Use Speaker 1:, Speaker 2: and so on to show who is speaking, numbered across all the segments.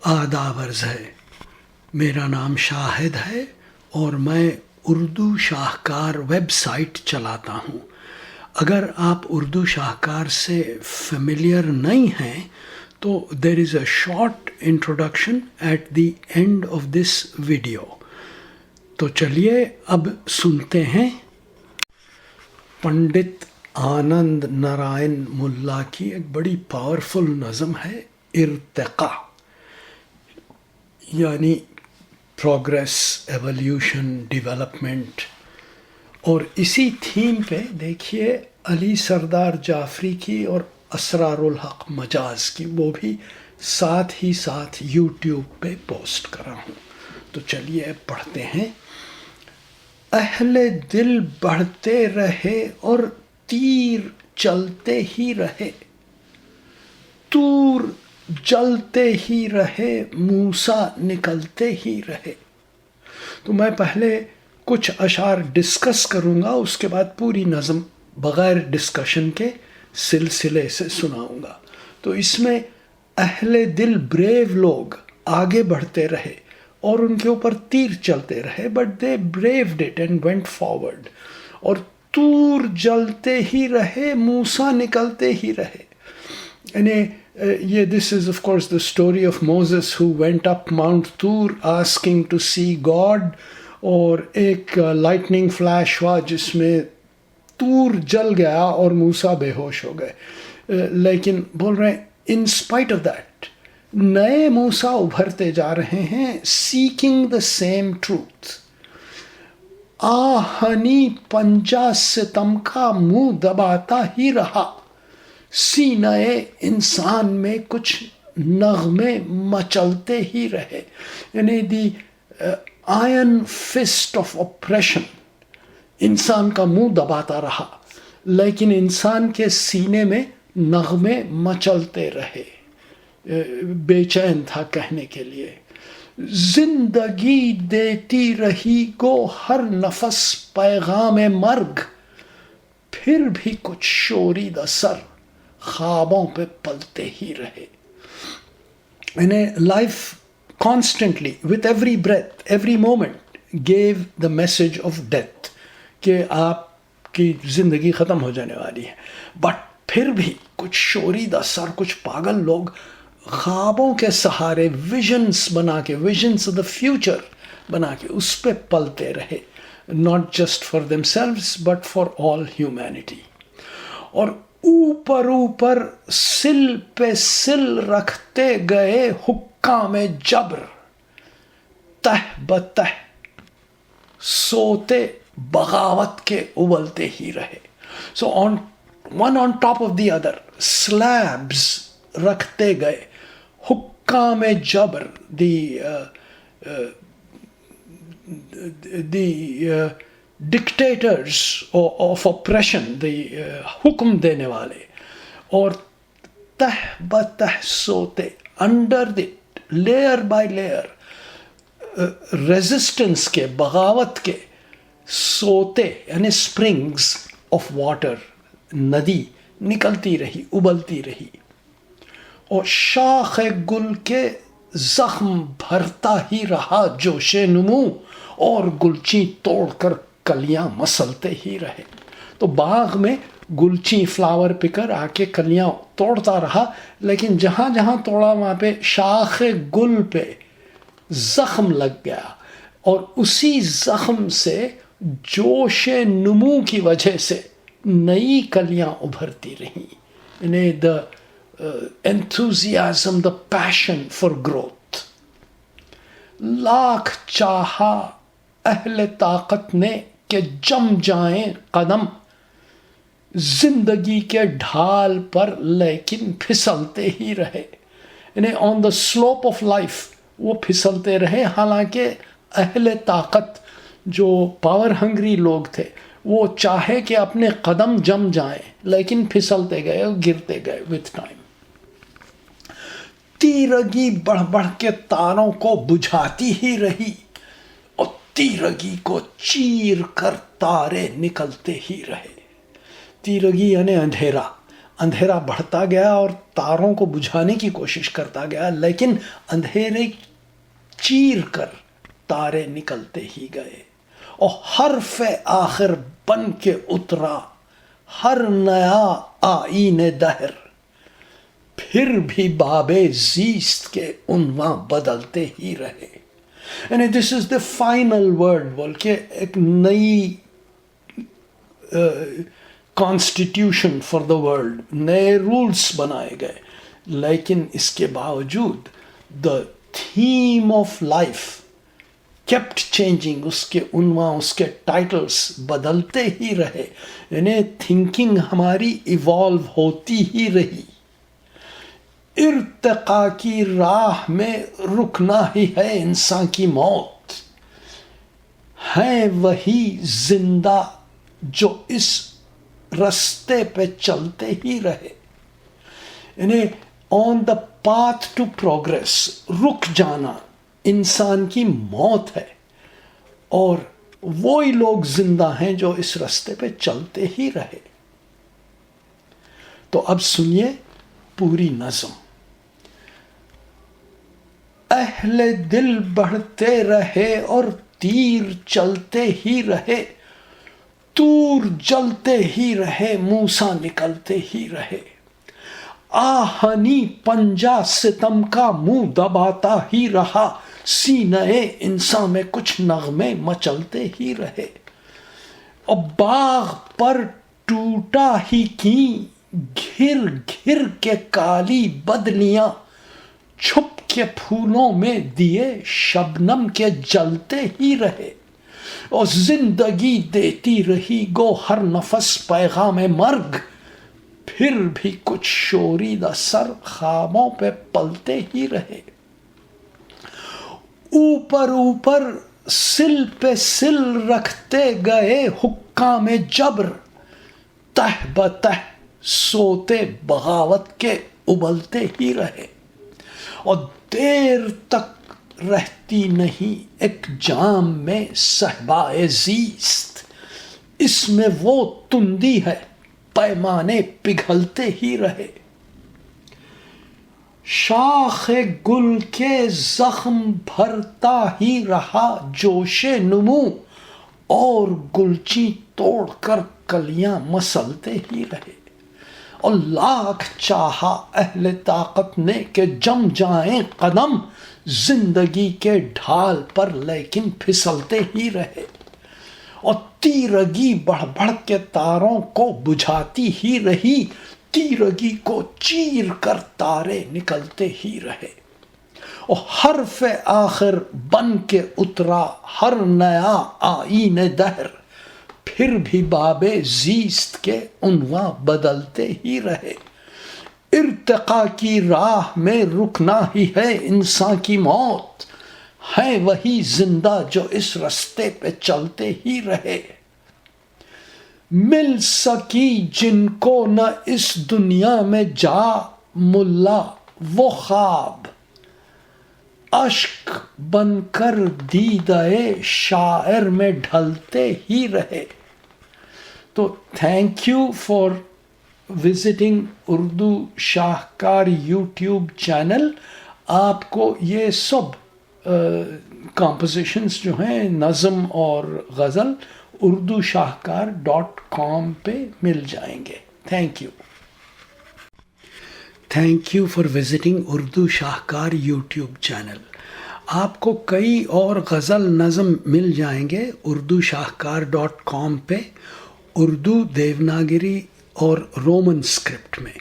Speaker 1: آداب عرض ہے. میرا نام شاہد ہے اور میں اردو شاہکار ویب سائٹ چلاتا ہوں. اگر آپ اردو شاہکار سے فیملیئر نہیں ہیں تو there is a short introduction at the end of this video. تو چلیے اب سنتے ہیں. پنڈت آنند نارائن ملا کی ایک بڑی پاورفل نظم ہے ارتقا، یعنی پروگریس، ایولیوشن، ڈیولپمنٹ. اور اسی تھیم پہ دیکھیے علی سردار جعفری کی اور اسرار الحق مجاز کی، وہ بھی ساتھ ہی ساتھ یوٹیوب پہ پوسٹ کرا ہوں. تو چلیے پڑھتے ہیں. اہل دل بڑھتے رہے اور تیر چلتے ہی رہے، طور جلتے ہی رہے، موسیٰ نکلتے ہی رہے. تو میں پہلے کچھ اشعار ڈسکس کروں گا، اس کے بعد پوری نظم بغیر ڈسکشن کے سلسلے سے سناؤں گا. تو اس میں اہل دل بریو لوگ آگے بڑھتے رہے اور ان کے اوپر تیر چلتے رہے، but they بریوڈ it and went forward. اور طور جلتے ہی رہے، موسیٰ نکلتے ہی رہے. یعنی یہ this is of course the story of Moses who went up Mount طور آسکنگ ٹو سی گاڈ. اور ایک لائٹننگ فلیش ہوا جس میں طور جل گیا اور موسیٰ بے ہوش ہو گئے. لیکن بول رہے ہیں ان اسپائٹ آف دیٹ نئے موسیٰ ابھرتے جا رہے ہیں، سیکنگ دا سیم ٹروتھ. آہنی پنجہ ستم کا منہ دباتا ہی رہا، سینہ انسان میں کچھ نغمے مچلتے ہی رہے. یعنی دی آئرن فسٹ آف اپریشن انسان کا منہ دباتا رہا، لیکن انسان کے سینے میں نغمے مچلتے رہے. بے چین تھا کہنے کے لیے. زندگی دیتی رہی گو ہر نفس پیغام مرگ، پھر بھی کچھ شوریدہ سر خوابوں پہ پلتے ہی رہے. یعنی life constantly with every breath, every moment gave the message of death کہ آپ کی زندگی ختم ہو جانے والی ہے. بٹ پھر بھی کچھ شوریدہ سر، کچھ پاگل لوگ خوابوں کے سہارے ویژنس بنا کے، ویژنس آف دا فیوچر بنا کے اس پہ پلتے رہے، not just for themselves but for all humanity. اور اوپر اوپر سل پہ سل رکھتے گئے حکام جبر، تہ بتہ سوتے بغاوت کے ابلتے ہی رہے. سو one on top of the other slabs رکھتے گئے حکام جبر، the dictators of oppression، حکم دینے والے. اور تہ بتہ سوتے، under the layer by layer resistance کے، بغاوت کے سوتے، یعنی اسپرنگز آف واٹر، ندی نکلتی رہی، ابلتی رہی. اور شاخ گل کے زخم بھرتا ہی رہا جوش نمو، اور گلچی توڑ کر کلیاں مسلتے ہی رہے. تو باغ میں گلچی فلاور پکر آ کے کلیاں توڑتا رہا، لیکن جہاں جہاں توڑا وہاں پہ شاخ گل پہ زخم لگ گیا، اور اسی زخم سے جوش نمو کی وجہ سے نئی کلیاں ابھرتی رہیں. یعنی دا enthusiasm, the passion for growth. Lakh چاہا اہل طاقت نے کہ جم جائیں قدم، زندگی کے ڈھال پر لیکن پھسلتے ہی رہے. یعنی آن دا سلوپ آف لائف وہ پھسلتے رہے، حالانکہ اہل طاقت جو پاور ہنگری لوگ تھے وہ چاہے کہ اپنے قدم جم جائیں، لیکن پھسلتے گئے اور گرتے گئے with time. تیرگی بڑھ بڑھ کے تاروں کو بجھاتی ہی رہی، اور تیرگی کو چیر کر تارے نکلتے ہی رہے. تیرگی یعنی اندھیرا، اندھیرا بڑھتا گیا اور تاروں کو بجھانے کی کوشش کرتا گیا، لیکن اندھیرے چیر کر تارے نکلتے ہی گئے، اور حرف آخر بن کے اترا ہر نیا آئین دہر، پھر بھی باب زیست کے عنواں بدلتے ہی رہے. یعنی دس از دا فائنل ورڈ بول کے ایک نئی کانسٹیٹیوشن فار دا ورلڈ، نئے رولز بنائے گئے، لیکن اس کے باوجود the theme of life kept changing، اس کے عنوان، اس کے ٹائٹلز بدلتے ہی رہے. یعنی تھنکنگ ہماری ایوالو ہوتی ہی رہی. ارتقاء کی راہ میں رکنا ہی ہے انسان کی موت، ہے وہی زندہ جو اس رستے پہ چلتے ہی رہے. یعنی آن دا پاتھ ٹو پروگریس رک جانا انسان کی موت ہے، اور وہی لوگ زندہ ہیں جو اس رستے پہ چلتے ہی رہے. تو اب سنیے پوری نظم. اہل دل بڑھتے رہے اور تیر چلتے ہی رہے، تور جلتے ہی رہے، موسیٰ نکلتے ہی رہے. آہنی پنجہ ستم کا منہ دباتا ہی رہا، سینہ انسان میں کچھ نغمے مچلتے ہی رہے. اور باغ پر ٹوٹا ہی کی گھر گھر کے کالی بدلیاں، چھپ کے پھولوں میں دیے شبنم کے جلتے ہی رہے. اور زندگی دیتی رہی گو ہر نفس پیغام مرگ، پھر بھی کچھ شوریدہ سر خوابوں پہ پلتے ہی رہے. اوپر اوپر سل پہ سل رکھتے گئے حکام جبر، تہ بتہ سوتے بغاوت کے ابلتے ہی رہے. اور دیر تک رہتی نہیں ایک جام میں صحبائے زیست، اس میں وہ تندی ہے پیمانے پگھلتے ہی رہے. شاخ گل کے زخم بھرتا ہی رہا جوش نمو، اور گلچی توڑ کر کلیاں مسلتے ہی رہے. اور لاکھ چاہا اہل طاقت نے کہ جم جائیں قدم زندگی کے ڈھال پر، لیکن پھسلتے ہی رہے. اور تیرگی بڑھ بڑھ کے تاروں کو بجھاتی ہی رہی، تیرگی کو چیر کر تارے نکلتے ہی رہے. اور حرف آخر بن کے اترا ہر نیا آئین دہر، پھر بھی باب زیست کے عنواں بدلتے ہی رہے. ارتقاء کی راہ میں رکنا ہی ہے انسان کی موت، ہے وہی زندہ جو اس رستے پہ چلتے ہی رہے. مل سکی جن کو نہ اس دنیا میں جا ملا وہ خواب، اشک بن کر دیدہ شاعر میں ڈھلتے ہی رہے. تو thank you for visiting Urdu شاہکار یوٹیوب چینل. آپ کو یہ سب کمپوزیشنز جو ہیں نظم اور غزل اردو شاہکار.com پہ مل جائیں گے. Thank you. Thank you for visiting Urdu شاہکار یوٹیوب چینل. آپ کو کئی اور غزل نظم مل جائیں گے اردو شاہکار.com پہ، اردو دیوناگری اور رومن اسکرپٹ میں.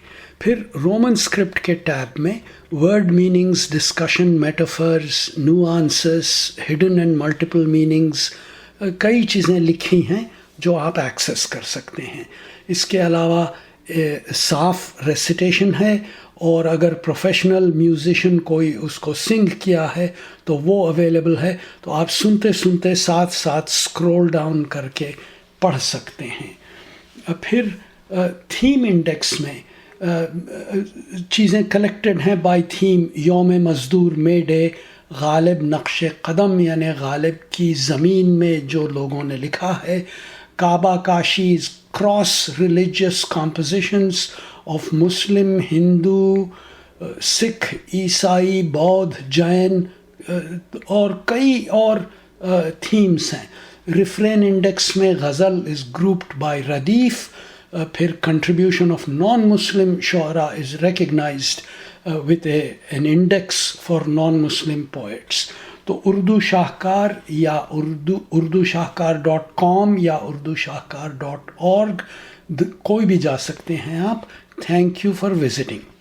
Speaker 1: پھر رومن اسکرپٹ کے ٹیب میں word meanings, discussion, metaphors, nuances, hidden and multiple meanings, کئی چیزیں لکھی ہیں جو آپ ایکسیس کر سکتے ہیں. اس کے علاوہ صاف ریسیٹیشن ہے، اور اگر پروفیشنل میوزیشین کوئی اس کو سنگ کیا ہے تو وہ اویلیبل ہے. تو آپ سنتے سنتے ساتھ ساتھ اسکرول ڈاؤن کر کے پڑھ سکتے ہیں. پھر تھیم انڈیکس میں چیزیں کلیکٹڈ ہیں بائی تھیم. یوم مزدور، مے ڈے، غالب نقش قدم یعنی غالب کی زمین میں جو لوگوں نے لکھا ہے، کعبہ کاشیز، cross religious compositions, of Muslim, Hindu, Sikh, عیسائی, بودھ, جین اور کئی اور تھیمس ہیں. ریفرین انڈیکس میں غزل از گروپڈ بائی ردیف. پھر کنٹریبیوشن آف نان مسلم شعراء از recognised with an index for non-Muslim poets. تو اردو شاہکار یا اردو شاہکار.com یا اردو شاہکار.org کوئی بھی جا سکتے ہیں آپ. Thank you for visiting.